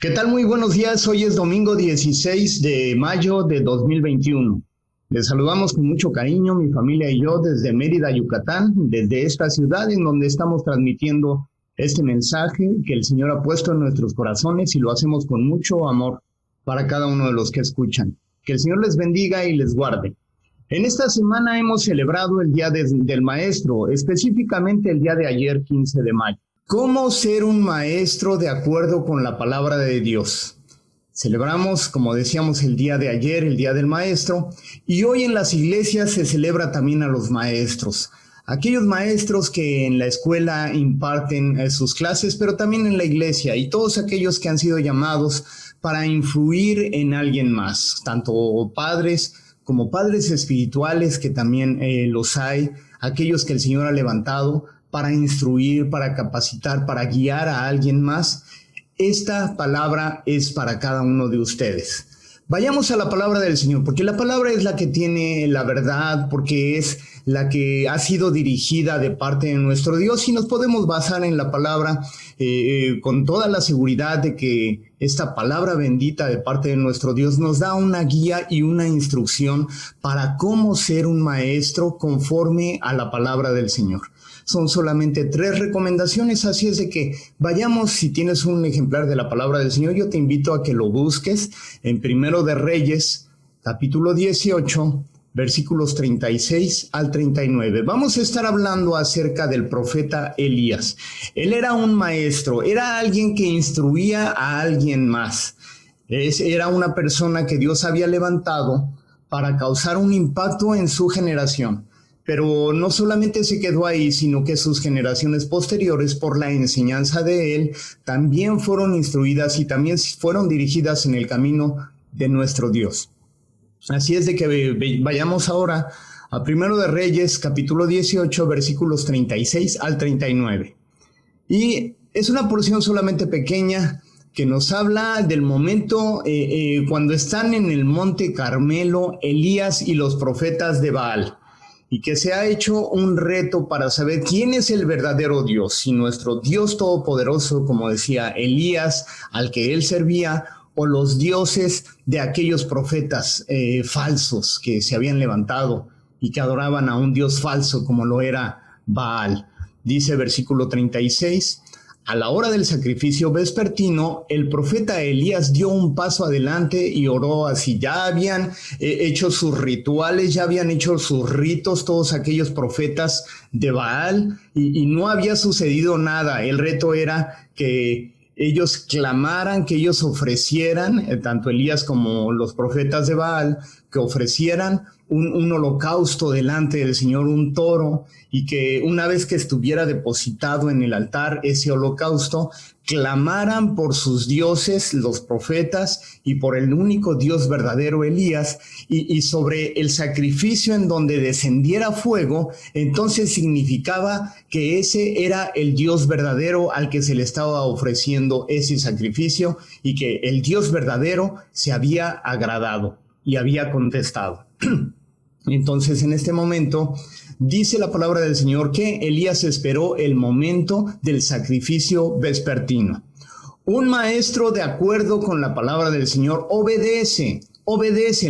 ¿Qué tal? Muy buenos días. Hoy es domingo 16 de mayo de 2021. Les saludamos con mucho cariño, mi familia y yo, desde Mérida, Yucatán, desde esta ciudad en donde estamos transmitiendo este mensaje que el Señor ha puesto en nuestros corazones y lo hacemos con mucho amor para cada uno de los que escuchan. Que el Señor les bendiga y les guarde. En esta semana hemos celebrado el Día del Maestro, específicamente el día de ayer, 15 de mayo. ¿Cómo ser un maestro de acuerdo con la palabra de Dios? Celebramos, como decíamos, el día de ayer, el Día del Maestro, y hoy en las iglesias se celebra también a los maestros. Aquellos maestros que en la escuela imparten sus clases, pero también en la iglesia, y todos aquellos que han sido llamados para influir en alguien más, tanto padres como padres espirituales, que también los hay, aquellos que el Señor ha levantado para instruir, para capacitar, para guiar a alguien más. Esta palabra es para cada uno de ustedes. Vayamos a la palabra del Señor, porque la palabra es la que tiene la verdad, porque es la que ha sido dirigida de parte de nuestro Dios, y nos podemos basar en la palabra con toda la seguridad de que esta palabra bendita de parte de nuestro Dios nos da una guía y una instrucción para cómo ser un maestro conforme a la palabra del Señor. Son solamente 3 recomendaciones, así es de que vayamos. Si tienes un ejemplar de la palabra del Señor, yo te invito a que lo busques en Primero de Reyes, capítulo 18, versículos 36 al 39. Vamos a estar hablando acerca del profeta Elías. Él era un maestro, era alguien que instruía a alguien más. Era una persona que Dios había levantado para causar un impacto en su generación. Pero no solamente se quedó ahí, sino que sus generaciones posteriores, por la enseñanza de él, también fueron instruidas y también fueron dirigidas en el camino de nuestro Dios. Así es de que vayamos ahora a Primero de Reyes, capítulo 18, versículos 36 al 39. Y es una porción solamente pequeña que nos habla del momento cuando están en el monte Carmelo, Elías y los profetas de Baal. Y que se ha hecho un reto para saber quién es el verdadero Dios, si nuestro Dios todopoderoso, como decía Elías, al que él servía, o los dioses de aquellos profetas falsos que se habían levantado y que adoraban a un Dios falso como lo era Baal. Dice versículo 36, a la hora del sacrificio vespertino, el profeta Elías dio un paso adelante y oró así. Ya habían hecho sus rituales, ya habían hecho sus ritos todos aquellos profetas de Baal y no había sucedido nada. El reto era que ellos clamaran, que ellos ofrecieran, tanto Elías como los profetas de Baal, que ofrecieran un holocausto delante del Señor, un toro, y que una vez que estuviera depositado en el altar ese holocausto, clamaran por sus dioses, los profetas, y por el único Dios verdadero, Elías, y sobre el sacrificio en donde descendiera fuego, entonces significaba que ese era el Dios verdadero al que se le estaba ofreciendo ese sacrificio, y que el Dios verdadero se había agradado y había contestado. Entonces, en este momento, dice la palabra del Señor que Elías esperó el momento del sacrificio vespertino. Un maestro, de acuerdo con la palabra del Señor, obedece.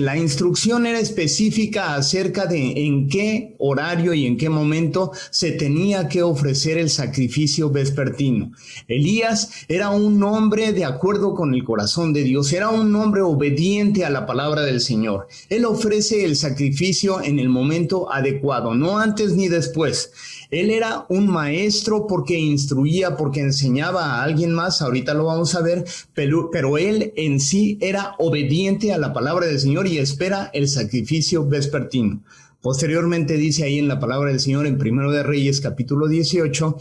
La instrucción era específica acerca de en qué horario y en qué momento se tenía que ofrecer el sacrificio vespertino. Elías era un hombre de acuerdo con el corazón de Dios, era un hombre obediente a la palabra del Señor. Él ofrece el sacrificio en el momento adecuado, no antes ni después. Él era un maestro porque instruía, porque enseñaba a alguien más, ahorita lo vamos a ver, pero él en sí era obediente a la palabra del Señor y espera el sacrificio vespertino. Posteriormente dice ahí en la palabra del Señor en Primero de Reyes, capítulo 18,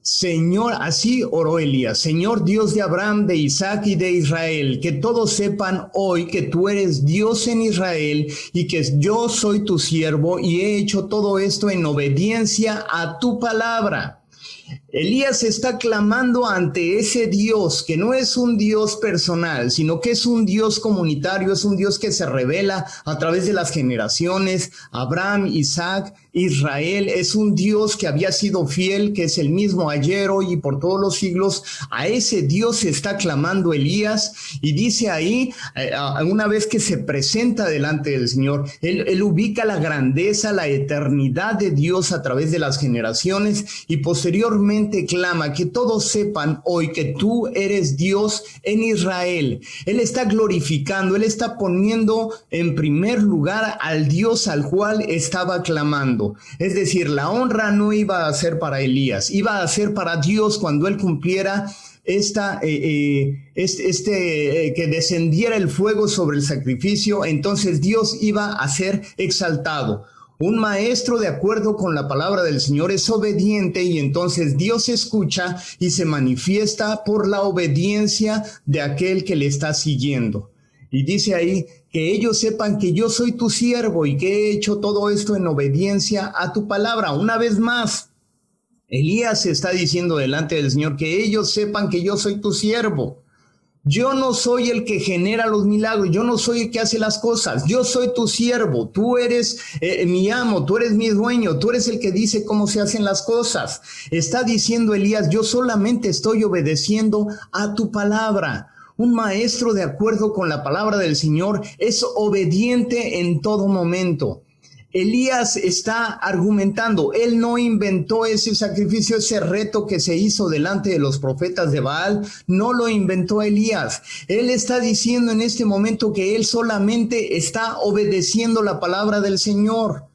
Señor, así oró Elías, Señor Dios de Abraham, de Isaac y de Israel, que todos sepan hoy que tú eres Dios en Israel y que yo soy tu siervo y he hecho todo esto en obediencia a tu palabra. Elías está clamando ante ese Dios que no es un Dios personal, sino que es un Dios comunitario, es un Dios que se revela a través de las generaciones. Abraham, Isaac, Israel, es un Dios que había sido fiel, que es el mismo ayer, hoy y por todos los siglos. A ese Dios está clamando Elías, y dice ahí, una vez que se presenta delante del Señor, él ubica la grandeza, la eternidad de Dios a través de las generaciones, y posteriormente clama que todos sepan hoy que tú eres Dios en Israel. Él está glorificando, él está poniendo en primer lugar al Dios al cual estaba clamando. Es decir, la honra no iba a ser para Elías, iba a ser para Dios cuando él cumpliera que descendiera el fuego sobre el sacrificio. Entonces Dios iba a ser exaltado. Un maestro, de acuerdo con la palabra del Señor, es obediente, y entonces Dios escucha y se manifiesta por la obediencia de aquel que le está siguiendo. Y dice ahí, que ellos sepan que yo soy tu siervo y que he hecho todo esto en obediencia a tu palabra. Una vez más, Elías está diciendo delante del Señor que ellos sepan que yo soy tu siervo. Yo no soy el que genera los milagros, yo no soy el que hace las cosas, yo soy tu siervo, tú eres mi amo, tú eres mi dueño, tú eres el que dice cómo se hacen las cosas. Está diciendo Elías, yo solamente estoy obedeciendo a tu palabra. Un maestro, de acuerdo con la palabra del Señor, es obediente en todo momento. Elías está argumentando, él no inventó ese sacrificio, ese reto que se hizo delante de los profetas de Baal, no lo inventó Elías. Él está diciendo en este momento que él solamente está obedeciendo la palabra del Señor.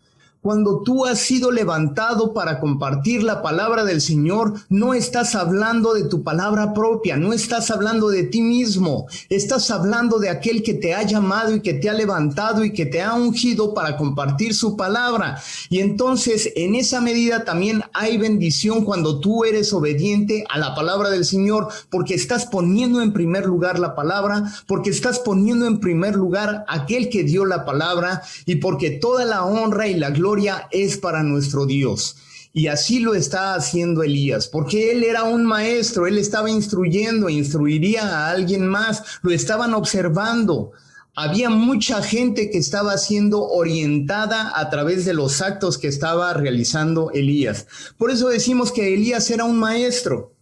Cuando tú has sido levantado para compartir la palabra del Señor, no estás hablando de tu palabra propia, no estás hablando de ti mismo, estás hablando de aquel que te ha llamado y que te ha levantado y que te ha ungido para compartir su palabra. Y entonces, en esa medida también hay bendición cuando tú eres obediente a la palabra del Señor, porque estás poniendo en primer lugar la palabra, porque estás poniendo en primer lugar aquel que dio la palabra, y porque toda la honra y la gloria es para nuestro Dios. Y así lo está haciendo Elías, porque él era un maestro, él estaba instruyendo, instruiría a alguien más, lo estaban observando. Había mucha gente que estaba siendo orientada a través de los actos que estaba realizando Elías. Por eso decimos que Elías era un maestro,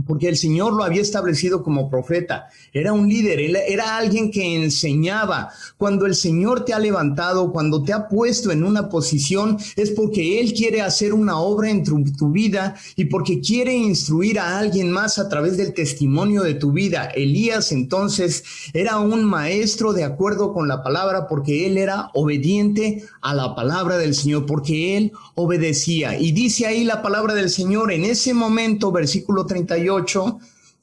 porque el Señor lo había establecido como profeta. Era un líder, era alguien que enseñaba. Cuando el Señor te ha levantado, cuando te ha puesto en una posición, es porque Él quiere hacer una obra en tu vida, y porque quiere instruir a alguien más a través del testimonio de tu vida. Elías entonces era un maestro de acuerdo con la palabra, porque él era obediente a la palabra del Señor, porque él obedecía. Y dice ahí la palabra del Señor en ese momento, versículo 38,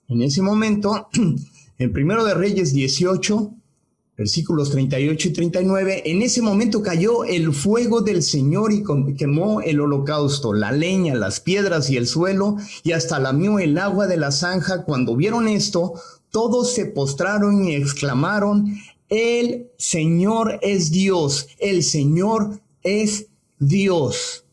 en ese momento, en Primero de Reyes 18, versículos 38 y 39, en ese momento cayó el fuego del Señor y quemó el holocausto, la leña, las piedras y el suelo, y hasta lamió el agua de la zanja. Cuando vieron esto, todos se postraron y exclamaron, el Señor es Dios, el Señor es Dios.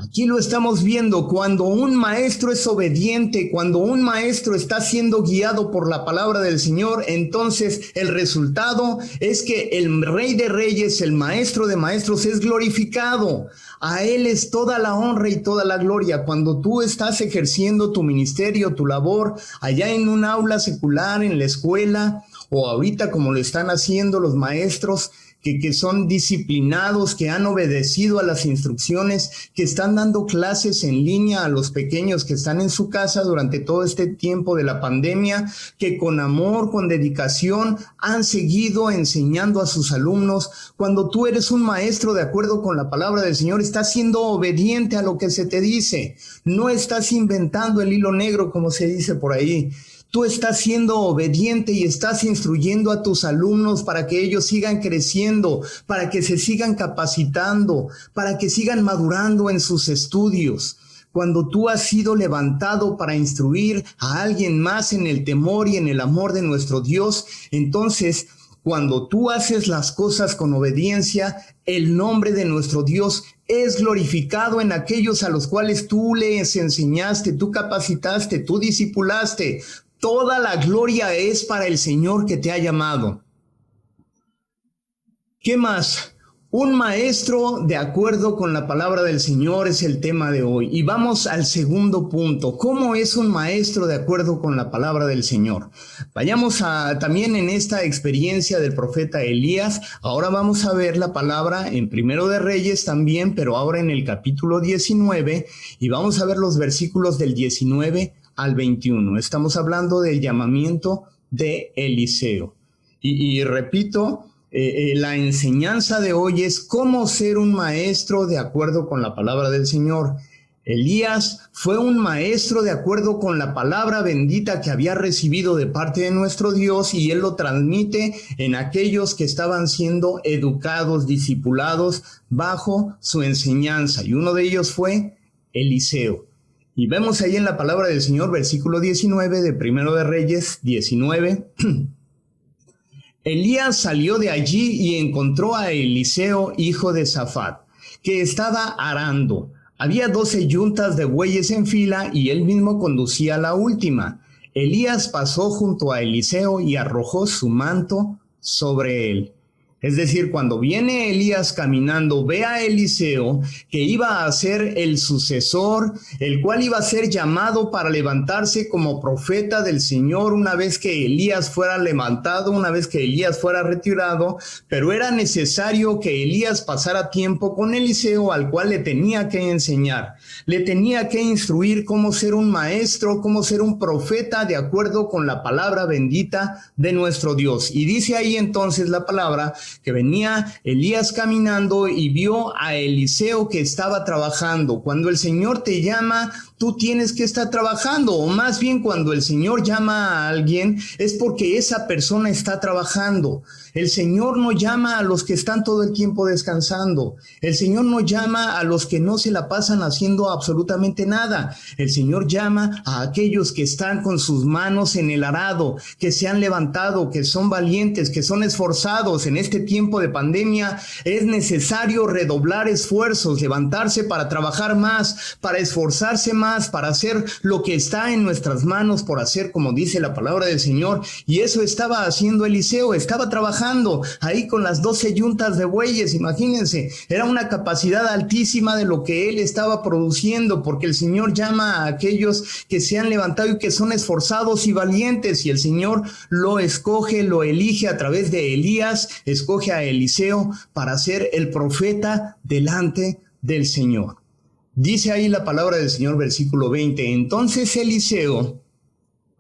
Aquí lo estamos viendo, cuando un maestro es obediente, cuando un maestro está siendo guiado por la palabra del Señor, entonces el resultado es que el Rey de Reyes, el Maestro de Maestros, es glorificado. A Él es toda la honra y toda la gloria. Cuando tú estás ejerciendo tu ministerio, tu labor, allá en un aula secular, en la escuela, o ahorita como lo están haciendo los maestros, que son disciplinados, que han obedecido a las instrucciones, que están dando clases en línea a los pequeños que están en su casa durante todo este tiempo de la pandemia, que con amor, con dedicación, han seguido enseñando a sus alumnos. Cuando tú eres un maestro de acuerdo con la palabra del Señor, estás siendo obediente a lo que se te dice. No estás inventando el hilo negro, como se dice por ahí. Tú estás siendo obediente y estás instruyendo a tus alumnos para que ellos sigan creciendo, para que se sigan capacitando, para que sigan madurando en sus estudios. Cuando tú has sido levantado para instruir a alguien más en el temor y en el amor de nuestro Dios, entonces cuando tú haces las cosas con obediencia, el nombre de nuestro Dios es glorificado en aquellos a los cuales tú les enseñaste, tú capacitaste, tú discipulaste. Toda la gloria es para el Señor que te ha llamado. ¿Qué más? Un maestro de acuerdo con la palabra del Señor es el tema de hoy. Y vamos al segundo punto. ¿Cómo es un maestro de acuerdo con la palabra del Señor? Vayamos también en esta experiencia del profeta Elías. Ahora vamos a ver la palabra en Primero de Reyes también, pero ahora en el capítulo 19. Y vamos a ver los versículos del 19 al 21. Estamos hablando del llamamiento de Eliseo. Y repito, la enseñanza de hoy es cómo ser un maestro de acuerdo con la palabra del Señor. Elías fue un maestro de acuerdo con la palabra bendita que había recibido de parte de nuestro Dios, y él lo transmite en aquellos que estaban siendo educados, discipulados bajo su enseñanza, y uno de ellos fue Eliseo. Y vemos ahí en la palabra del Señor, versículo 19 de Primero de Reyes 19. Elías salió de allí y encontró a Eliseo, hijo de Safat, que estaba arando. Había 12 yuntas de bueyes en fila y él mismo conducía la última. Elías pasó junto a Eliseo y arrojó su manto sobre él. Es decir, cuando viene Elías caminando, ve a Eliseo, que iba a ser el sucesor, el cual iba a ser llamado para levantarse como profeta del Señor una vez que Elías fuera levantado, una vez que Elías fuera retirado, pero era necesario que Elías pasara tiempo con Eliseo, al cual le tenía que enseñar, le tenía que instruir cómo ser un maestro, cómo ser un profeta de acuerdo con la palabra bendita de nuestro Dios. Y dice ahí entonces la palabra que venía Elías caminando y vio a Eliseo que estaba trabajando. Cuando el Señor te llama, tú tienes que estar trabajando, o más bien cuando el Señor llama a alguien es porque esa persona está trabajando. El Señor no llama a los que están todo el tiempo descansando. El Señor no llama a los que no se la pasan haciendo absolutamente nada. El Señor llama a aquellos que están con sus manos en el arado, que se han levantado, que son valientes, que son esforzados. En este tiempo de pandemia es necesario redoblar esfuerzos, levantarse para trabajar más, para esforzarse más, para hacer lo que está en nuestras manos por hacer, como dice la palabra del Señor. Y eso estaba haciendo Eliseo, estaba trabajando ahí con las 12 yuntas de bueyes. Imagínense, era una capacidad altísima de lo que él estaba produciendo, porque el Señor llama a aquellos que se han levantado y que son esforzados y valientes, y el Señor lo escoge, lo elige a través de Elías, escoge a Eliseo para ser el profeta delante del Señor. Dice ahí la palabra del Señor, versículo 20, entonces Eliseo,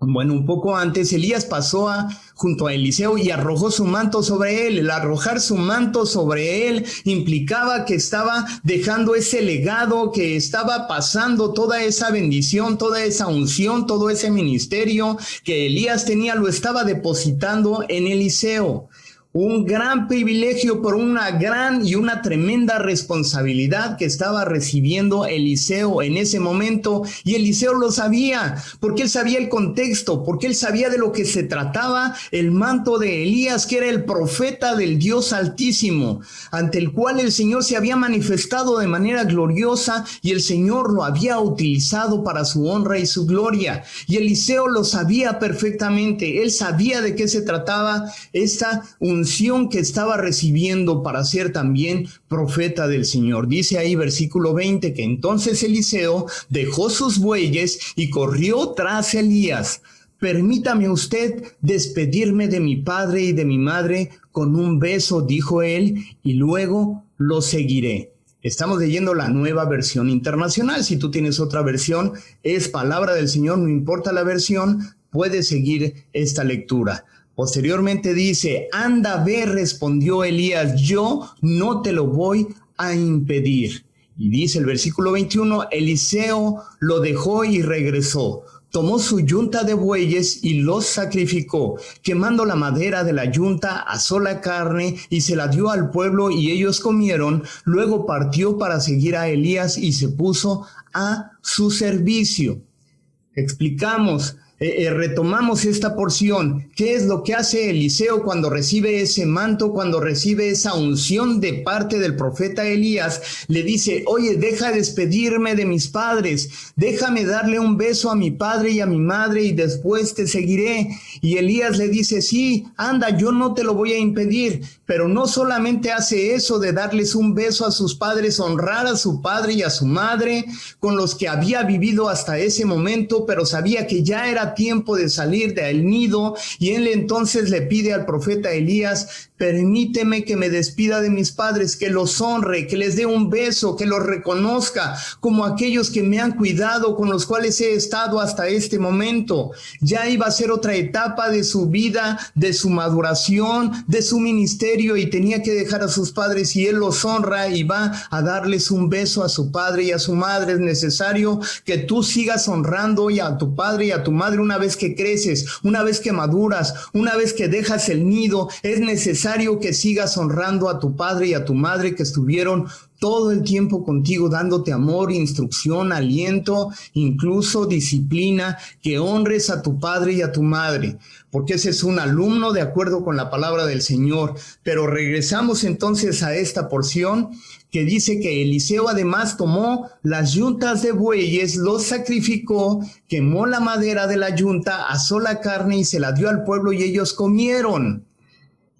un poco antes, Elías pasó junto a Eliseo y arrojó su manto sobre él. El arrojar su manto sobre él implicaba que estaba dejando ese legado, que estaba pasando toda esa bendición, toda esa unción, todo ese ministerio que Elías tenía, lo estaba depositando en Eliseo. Un gran privilegio por una gran y una tremenda responsabilidad que estaba recibiendo Eliseo en ese momento, y Eliseo lo sabía, porque él sabía el contexto, porque él sabía de lo que se trataba el manto de Elías, que era el profeta del Dios Altísimo, ante el cual el Señor se había manifestado de manera gloriosa y el Señor lo había utilizado para su honra y su gloria. Y Eliseo lo sabía perfectamente, él sabía de qué se trataba esta unción que estaba recibiendo para ser también profeta del Señor. Dice ahí versículo 20 que entonces Eliseo dejó sus bueyes y corrió tras Elías. Permítame usted despedirme de mi padre y de mi madre con un beso, dijo él, y luego lo seguiré. Estamos leyendo la Nueva Versión Internacional. Si tú tienes otra versión, es palabra del Señor, no importa la versión, puedes seguir esta lectura. Posteriormente dice, anda, ve, respondió Elías, yo no te lo voy a impedir. Y dice el versículo 21, Eliseo lo dejó y regresó. Tomó su yunta de bueyes y los sacrificó. Quemando la madera de la yunta, asó la carne y se la dio al pueblo y ellos comieron. Luego partió para seguir a Elías y se puso a su servicio. Explicamos. retomamos esta porción. ¿Qué es lo que hace Eliseo cuando recibe ese manto, cuando recibe esa unción de parte del profeta Elías? Le dice, oye, deja despedirme de mis padres, déjame darle un beso a mi padre y a mi madre y después te seguiré. Y Elías le dice, sí, anda, yo no te lo voy a impedir. Pero no solamente hace eso de darles un beso a sus padres, honrar a su padre y a su madre con los que había vivido hasta ese momento, pero sabía que ya era tiempo de salir del nido, y él entonces le pide al profeta Elías, permíteme que me despida de mis padres, que los honre, que les dé un beso, que los reconozca como aquellos que me han cuidado, con los cuales he estado hasta este momento. Ya iba a ser otra etapa de su vida, de su maduración, de su ministerio, y tenía que dejar a sus padres, y él los honra y va a darles un beso a su padre y a su madre. Es necesario que tú sigas honrando a tu padre y a tu madre una vez que creces, una vez que maduras, una vez que dejas el nido. Es necesario que sigas honrando a tu padre y a tu madre que estuvieron todo el tiempo contigo, dándote amor, instrucción, aliento, incluso disciplina, que honres a tu padre y a tu madre, porque ese es un alumno de acuerdo con la palabra del Señor. Pero regresamos entonces a esta porción que dice que Eliseo además tomó las yuntas de bueyes, los sacrificó, quemó la madera de la yunta, asó la carne y se la dio al pueblo y ellos comieron.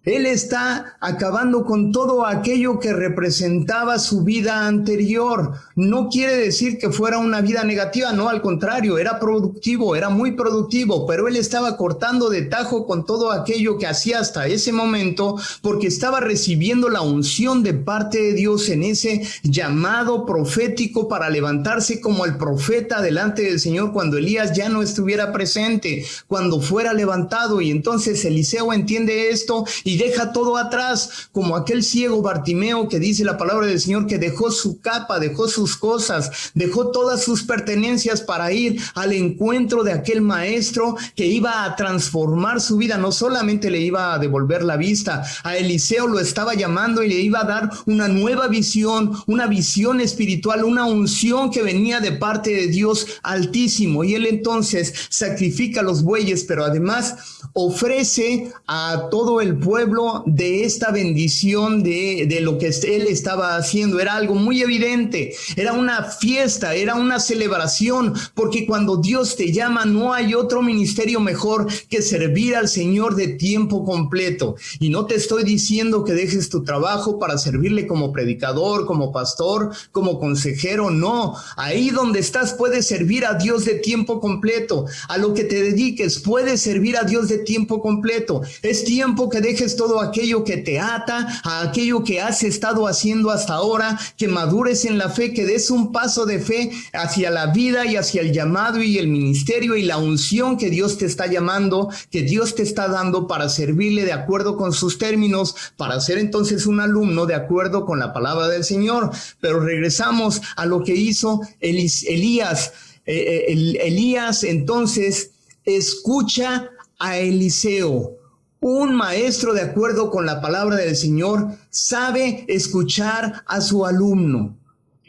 Él está acabando con todo aquello que representaba su vida anterior. No quiere decir que fuera una vida negativa, no, al contrario, era productivo, era muy productivo, pero él estaba cortando de tajo con todo aquello que hacía hasta ese momento, porque estaba recibiendo la unción de parte de Dios en ese llamado profético para levantarse como el profeta delante del Señor cuando Elías ya no estuviera presente, cuando fuera levantado. Y entonces Eliseo entiende esto y deja todo atrás, como aquel ciego Bartimeo que dice la palabra del Señor que dejó su capa, dejó sus cosas, dejó todas sus pertenencias para ir al encuentro de aquel maestro que iba a transformar su vida. No solamente le iba a devolver la vista, a Eliseo lo estaba llamando y le iba a dar una nueva visión, una visión espiritual, una unción que venía de parte de Dios Altísimo. Y él entonces sacrifica los bueyes, pero además ofrece a todo el pueblo de esta bendición de lo que él estaba haciendo. Era algo muy evidente, era una fiesta, era una celebración, porque cuando Dios te llama no hay otro ministerio mejor que servir al Señor de tiempo completo. Y no te estoy diciendo que dejes tu trabajo para servirle como predicador, como pastor, como consejero, no. Ahí donde estás puedes servir a Dios de tiempo completo. A lo que te dediques puedes servir a Dios de tiempo completo. Es tiempo que dejes todo aquello que te ata a aquello que has estado haciendo hasta ahora, que madures en la fe, que des un paso de fe hacia la vida y hacia el llamado y el ministerio y la unción que Dios te está llamando, que Dios te está dando para servirle de acuerdo con sus términos, para ser entonces un alumno de acuerdo con la palabra del Señor. Pero regresamos a lo que hizo Elías. Elías entonces escucha a Eliseo. Un maestro de acuerdo con la palabra del Señor sabe escuchar a su alumno.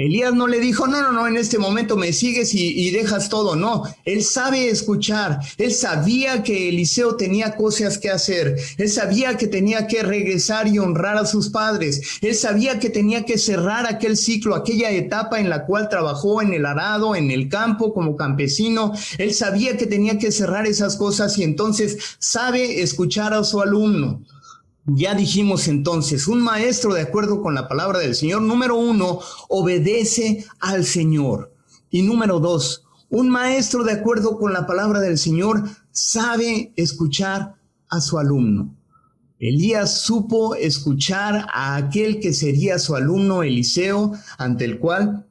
Elías no le dijo, no, en este momento me sigues y dejas todo. No, él sabe escuchar. Él sabía que Eliseo tenía cosas que hacer. Él sabía que tenía que regresar y honrar a sus padres. Él sabía que tenía que cerrar aquel ciclo, aquella etapa en la cual trabajó en el arado, en el campo como campesino. Él sabía que tenía que cerrar esas cosas y entonces sabe escuchar a su alumno. Ya dijimos entonces, un maestro de acuerdo con la palabra del Señor, número 1, obedece al Señor. Y número 2, un maestro de acuerdo con la palabra del Señor sabe escuchar a su alumno. Elías supo escuchar a aquel que sería su alumno Eliseo, ante el cual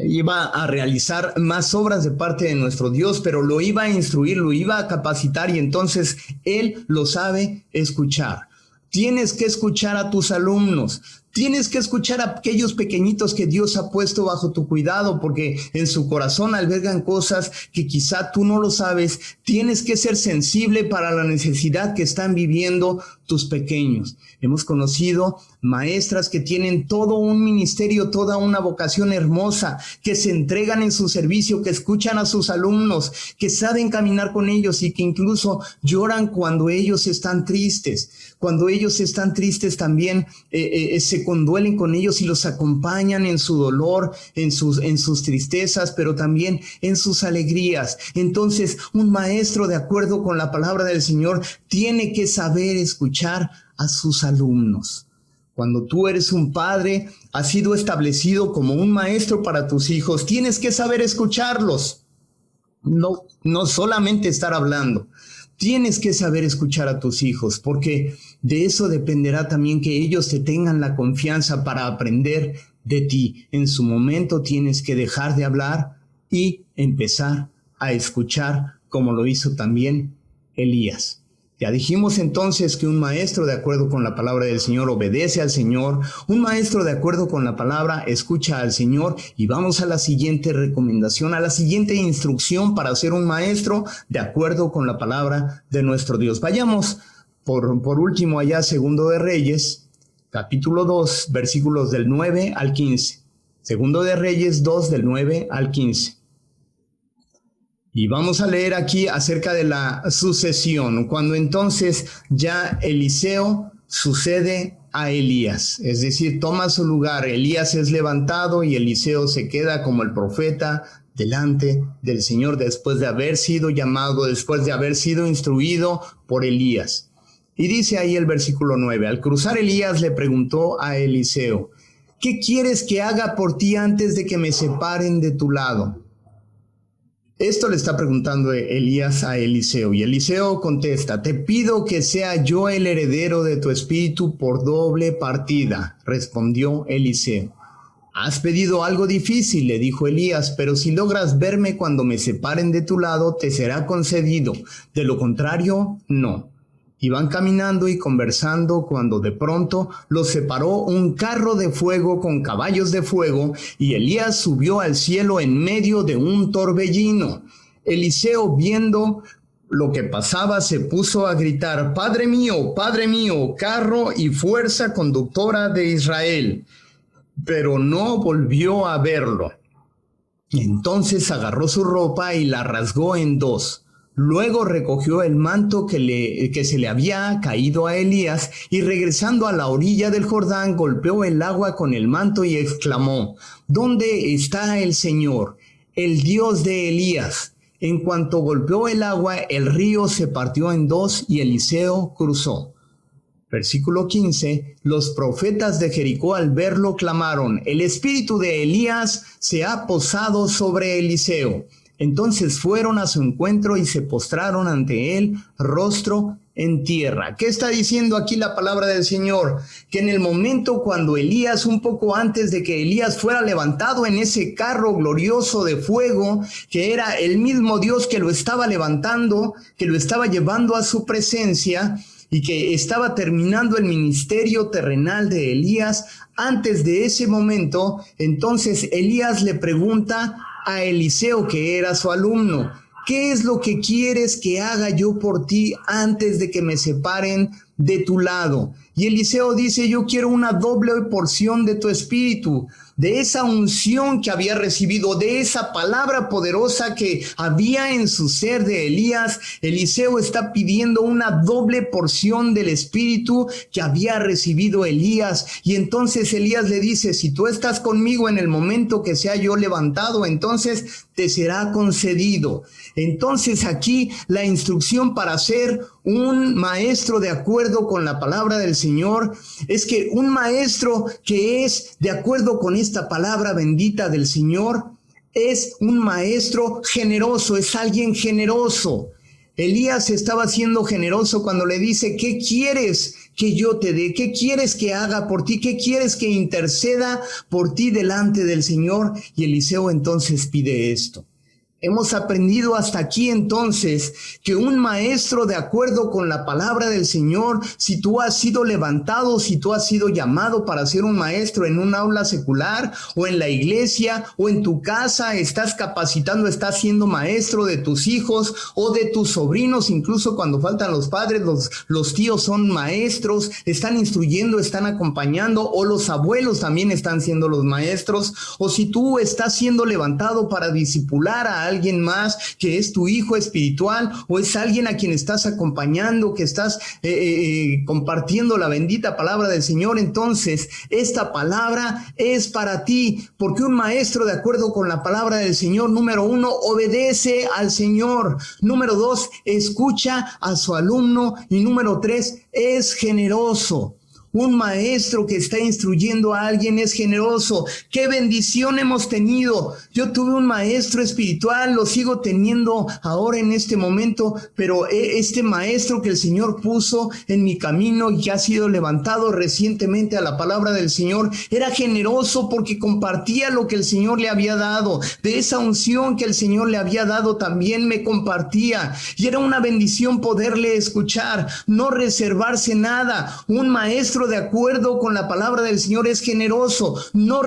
iba a realizar más obras de parte de nuestro Dios, pero lo iba a instruir, lo iba a capacitar, y entonces él lo sabe escuchar. Tienes que escuchar a tus alumnos, Tienes que escuchar a aquellos pequeñitos que Dios ha puesto bajo tu cuidado, porque en su corazón albergan cosas que quizá tú no lo sabes. Tienes que ser sensible para la necesidad que están viviendo tus pequeños. Hemos conocido maestras que tienen todo un ministerio, toda una vocación hermosa, que se entregan en su servicio, que escuchan a sus alumnos, que saben caminar con ellos y que incluso lloran cuando ellos están tristes. Cuando ellos están tristes también se conduelen con ellos y los acompañan en su dolor, en sus tristezas, pero también en sus alegrías. Entonces, un maestro, de acuerdo con la palabra del Señor, tiene que saber escuchar a sus alumnos. Cuando tú eres un padre, has sido establecido como un maestro para tus hijos. Tienes que saber escucharlos. No solamente estar hablando. Tienes que saber escuchar a tus hijos, porque de eso dependerá también que ellos te tengan la confianza para aprender de ti. En su momento tienes que dejar de hablar y empezar a escuchar, como lo hizo también Elías. Ya dijimos entonces que un maestro, de acuerdo con la palabra del Señor, obedece al Señor. Un maestro, de acuerdo con la palabra, escucha al Señor. Y vamos a la siguiente recomendación, a la siguiente instrucción para ser un maestro, de acuerdo con la palabra de nuestro Dios. Vayamos por último allá, Segundo de Reyes, capítulo 2, versículos del 9 al 15. Segundo de Reyes 2, del 9 al 15. Y vamos a leer aquí acerca de la sucesión, cuando entonces ya Eliseo sucede a Elías, es decir, toma su lugar. Elías es levantado y Eliseo se queda como el profeta delante del Señor después de haber sido llamado, después de haber sido instruido por Elías. Y dice ahí el versículo 9, al cruzar Elías le preguntó a Eliseo, ¿qué quieres que haga por ti antes de que me separen de tu lado? Esto le está preguntando Elías a Eliseo, y Eliseo contesta, te pido que sea yo el heredero de tu espíritu por doble partida. Respondió Eliseo. Has pedido algo difícil, le dijo Elías, pero si logras verme cuando me separen de tu lado, te será concedido. De lo contrario, no. Iban caminando y conversando cuando de pronto los separó un carro de fuego con caballos de fuego y Elías subió al cielo en medio de un torbellino. Eliseo, viendo lo que pasaba, se puso a gritar, Padre mío, carro y fuerza conductora de Israel. Pero no volvió a verlo. Entonces agarró su ropa y la rasgó en dos. Luego recogió el manto que se le había caído a Elías y regresando a la orilla del Jordán golpeó el agua con el manto y exclamó, ¿dónde está el Señor, el Dios de Elías? En cuanto golpeó el agua, el río se partió en dos y Eliseo cruzó. Versículo 15, los profetas de Jericó al verlo clamaron, el espíritu de Elías se ha posado sobre Eliseo. Entonces fueron a su encuentro y se postraron ante él, rostro en tierra. ¿Qué está diciendo aquí la palabra del Señor? Que en el momento cuando Elías, un poco antes de que Elías fuera levantado en ese carro glorioso de fuego, que era el mismo Dios que lo estaba levantando, que lo estaba llevando a su presencia y que estaba terminando el ministerio terrenal de Elías, antes de ese momento, entonces Elías le pregunta a Eliseo, que era su alumno, ¿qué es lo que quieres que haga yo por ti antes de que me separen de tu lado? Y Eliseo dice, yo quiero una doble porción de tu espíritu, de esa unción que había recibido, de esa palabra poderosa que había en su ser de Elías. Eliseo está pidiendo una doble porción del espíritu que había recibido Elías. Y entonces Elías le dice, si tú estás conmigo en el momento que sea yo levantado, entonces te será concedido. Entonces aquí la instrucción para ser un maestro de acuerdo con la palabra del Señor es que un maestro que es de acuerdo con esta palabra bendita del Señor es un maestro generoso, es alguien generoso. Elías estaba siendo generoso cuando le dice, ¿qué quieres que yo te dé? ¿Qué quieres que haga por ti? ¿Qué quieres que interceda por ti delante del Señor? Y Eliseo entonces pide esto. Hemos aprendido hasta aquí entonces que un maestro, de acuerdo con la palabra del Señor, si tú has sido levantado, si tú has sido llamado para ser un maestro en un aula secular o en la iglesia o en tu casa, estás capacitando, estás siendo maestro de tus hijos o de tus sobrinos, incluso cuando faltan los padres, los tíos son maestros, están instruyendo, están acompañando, o los abuelos también están siendo los maestros, o si tú estás siendo levantado para discipular a alguien más que es tu hijo espiritual, o es alguien a quien estás acompañando, que estás compartiendo la bendita palabra del Señor, entonces esta palabra es para ti, porque un maestro, de acuerdo con la palabra del Señor, número 1, obedece al Señor, número 2, escucha a su alumno, y número 3, es generoso. Un maestro que está instruyendo a alguien es generoso. ¡Qué bendición hemos tenido! Yo tuve un maestro espiritual, lo sigo teniendo ahora en este momento, pero este maestro que el Señor puso en mi camino y que ha sido levantado recientemente a la palabra del Señor, era generoso porque compartía lo que el Señor le había dado. De esa unción que el Señor le había dado también me compartía. Y era una bendición poderle escuchar, no reservarse nada. Un maestro, de acuerdo con la palabra del Señor, es generoso. No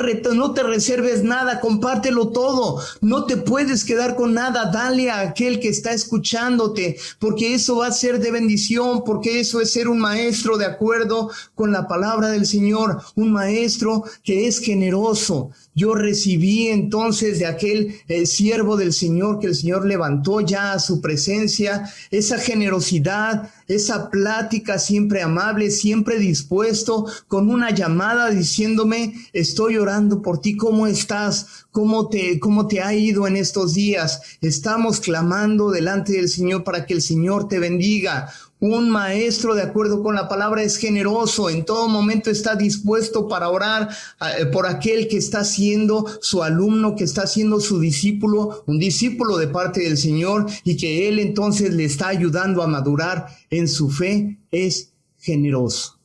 te reserves nada, compártelo todo. No te puedes quedar con nada. Dale a aquel que está escuchándote, porque eso va a ser de bendición, porque eso es ser un maestro de acuerdo con la palabra del Señor. Un maestro que es generoso. Yo recibí entonces de aquel siervo del Señor que el Señor levantó ya a su presencia, esa generosidad, esa plática siempre amable, siempre dispuesto, con una llamada diciéndome: estoy orando por ti, ¿cómo estás? ¿Cómo te ha ido en estos días? Estamos clamando delante del Señor para que el Señor te bendiga. Un maestro, de acuerdo con la palabra, es generoso. En todo momento está dispuesto para orar por aquel que está siendo su alumno, que está siendo su discípulo, un discípulo de parte del Señor, y que Él entonces le está ayudando a madurar en su fe. Es generoso.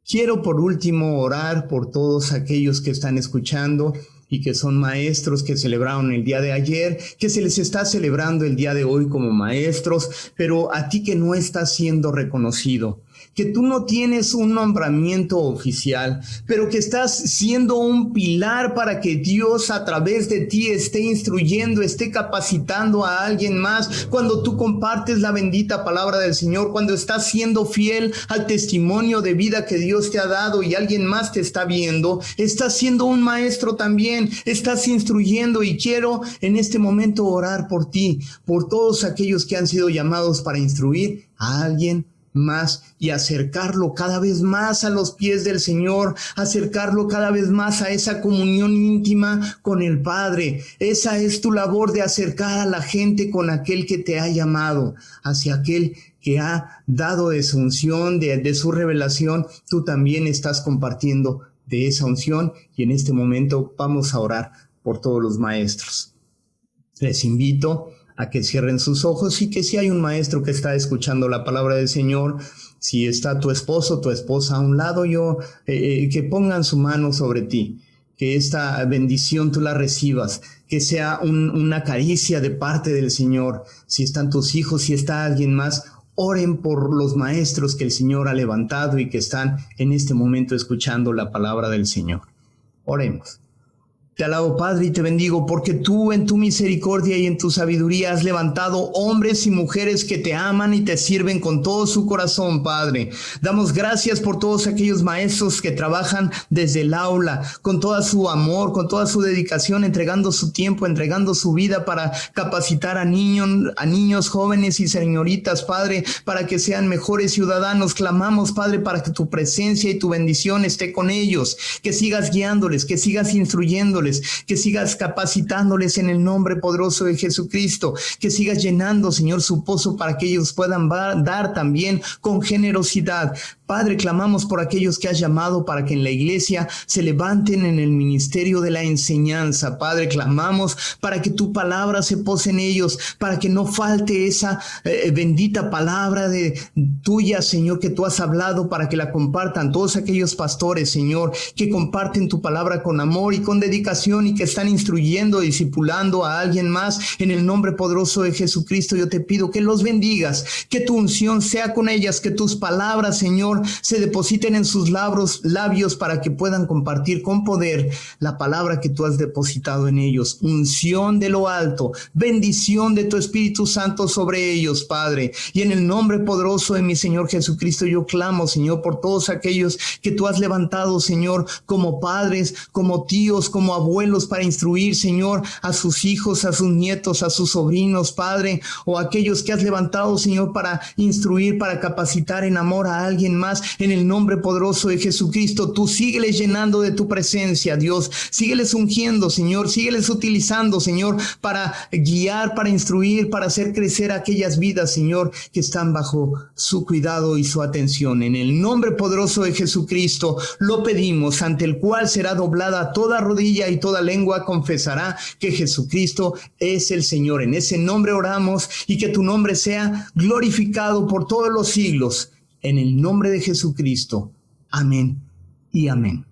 Quiero por último orar por todos aquellos que están escuchando y que son maestros que celebraron el día de ayer, que se les está celebrando el día de hoy como maestros, pero a ti que no estás siendo reconocido, que tú no tienes un nombramiento oficial, pero que estás siendo un pilar para que Dios a través de ti esté instruyendo, esté capacitando a alguien más. Cuando tú compartes la bendita palabra del Señor, cuando estás siendo fiel al testimonio de vida que Dios te ha dado y alguien más te está viendo, estás siendo un maestro también, estás instruyendo. Y quiero en este momento orar por ti, por todos aquellos que han sido llamados para instruir a alguien más y acercarlo cada vez más a los pies del Señor, acercarlo cada vez más a esa comunión íntima con el Padre. Esa es tu labor, de acercar a la gente con aquel que te ha llamado, hacia aquel que ha dado de su unción, de su revelación. Tú también estás compartiendo de esa unción, y en este momento vamos a orar por todos los maestros. Les invito a que cierren sus ojos, y que si hay un maestro que está escuchando la palabra del Señor, si está tu esposo, tu esposa a un lado, que pongan su mano sobre ti, que esta bendición tú la recibas, que sea una caricia de parte del Señor. Si están tus hijos, si está alguien más, oren por los maestros que el Señor ha levantado y que están en este momento escuchando la palabra del Señor. Oremos. Te alabo, Padre, y te bendigo, porque tú en tu misericordia y en tu sabiduría has levantado hombres y mujeres que te aman y te sirven con todo su corazón, Padre. Damos gracias por todos aquellos maestros que trabajan desde el aula, con todo su amor, con toda su dedicación, entregando su tiempo, entregando su vida para capacitar a niños, jóvenes y señoritas, Padre, para que sean mejores ciudadanos. Clamamos, Padre, para que tu presencia y tu bendición esté con ellos, que sigas guiándoles, que sigas instruyéndoles, que sigas capacitándoles en el nombre poderoso de Jesucristo, que sigas llenando, Señor, su pozo para que ellos puedan dar también con generosidad. Padre, clamamos por aquellos que has llamado para que en la iglesia se levanten en el ministerio de la enseñanza. Padre, clamamos para que tu palabra se pose en ellos, para que no falte esa bendita palabra de tuya, Señor, que tú has hablado, para que la compartan todos aquellos pastores, Señor, que comparten tu palabra con amor y con dedicación y que están instruyendo, discipulando a alguien más. En el nombre poderoso de Jesucristo, yo te pido que los bendigas, que tu unción sea con ellas, que tus palabras, Señor, se depositen en sus labios para que puedan compartir con poder la palabra que tú has depositado en ellos. Unción de lo alto, bendición de tu Espíritu Santo sobre ellos, Padre. Y en el nombre poderoso de mi Señor Jesucristo, yo clamo, Señor, por todos aquellos que tú has levantado, Señor, como padres, como tíos, como abuelos, para instruir, Señor, a sus hijos, a sus nietos, a sus sobrinos, Padre, o aquellos que has levantado, Señor, para instruir, para capacitar en amor a alguien más. En el nombre poderoso de Jesucristo, tú sígueles llenando de tu presencia, Dios. Sígueles ungiendo, Señor. Sígueles utilizando, Señor, para guiar, para instruir, para hacer crecer aquellas vidas, Señor, que están bajo su cuidado y su atención. En el nombre poderoso de Jesucristo lo pedimos, ante el cual será doblada toda rodilla y toda lengua confesará que Jesucristo es el Señor. En ese nombre oramos, y que tu nombre sea glorificado por todos los siglos. En el nombre de Jesucristo. Amén y amén.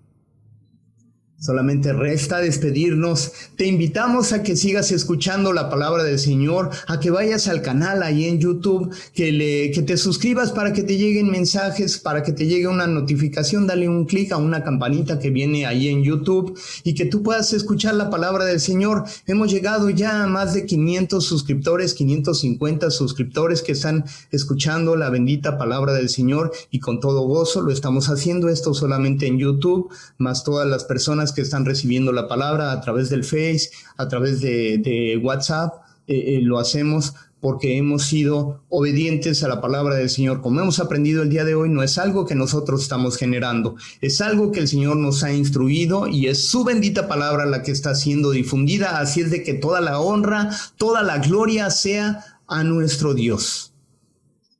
Solamente resta despedirnos. Te invitamos a que sigas escuchando la palabra del Señor, a que vayas al canal ahí en YouTube, que te suscribas para que te lleguen mensajes, para que te llegue una notificación. Dale un clic a una campanita que viene ahí en YouTube y que tú puedas escuchar la palabra del Señor. Hemos llegado ya a más de 500 suscriptores, 550 suscriptores que están escuchando la bendita palabra del Señor, y con todo gozo lo estamos haciendo esto solamente en YouTube, más todas las personas que están recibiendo la palabra a través del Face, a través de WhatsApp. Lo hacemos porque hemos sido obedientes a la palabra del Señor. Como hemos aprendido el día de hoy, no es algo que nosotros estamos generando, es algo que el Señor nos ha instruido, y es su bendita palabra la que está siendo difundida. Así es de que toda la honra, toda la gloria sea a nuestro Dios.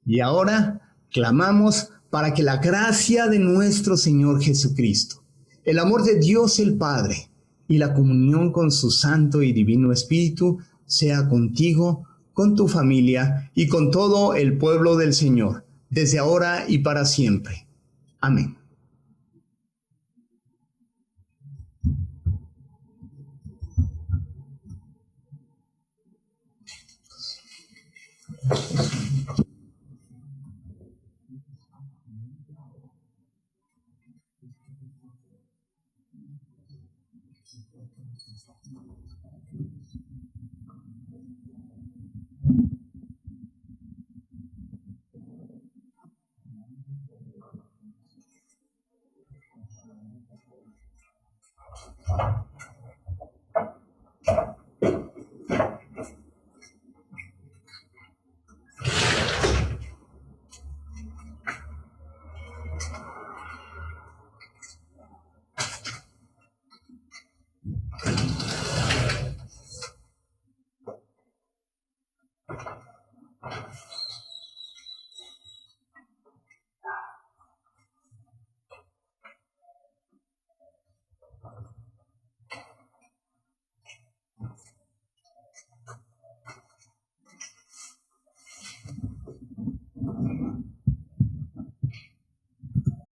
Y ahora clamamos para que la gracia de nuestro Señor Jesucristo, el amor de Dios el Padre y la comunión con su Santo y Divino Espíritu sea contigo, con tu familia y con todo el pueblo del Señor, desde ahora y para siempre. Amén.